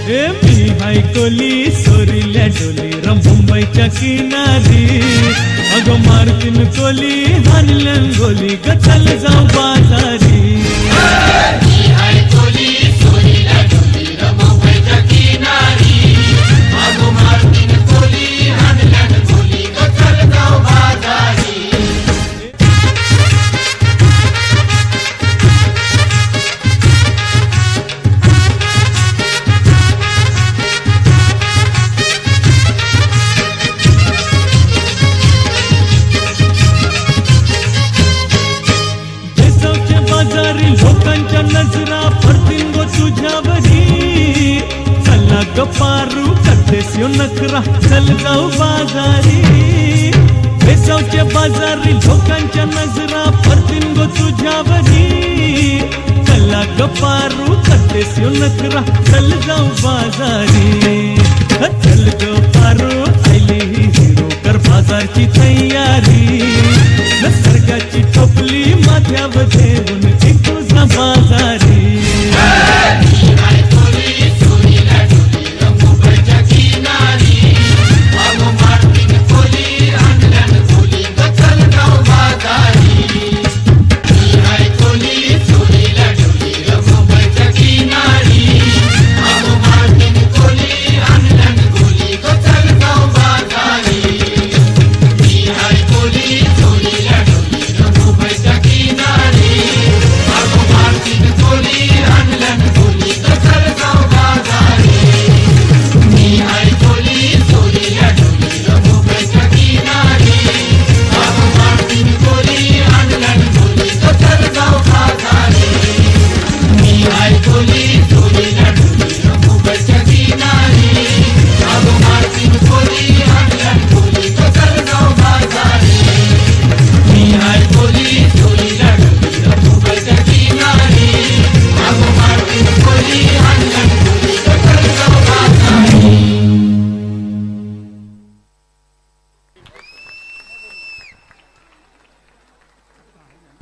मी हाय कोली सोरील्या डोली मुंबईच्या किनारी अगं मारतीन कोली हानलं गोली ग चल जाऊ बाजारी लोकांच्या नजरा पडतील गो तुझ्यावरी चला ग पारू करतेस यो नखरा चल जाऊ बाजारी बेसावच्या बाजारी लोकांच्या नजरा पडतील गो तुझ्यावरी चला ग पारू करतेस यो नखरा चल जाऊ बाजारी चल ग पारू आयली ही हिरो कर बाजारची तयारी निसर्गाची टोपली माझ्यावर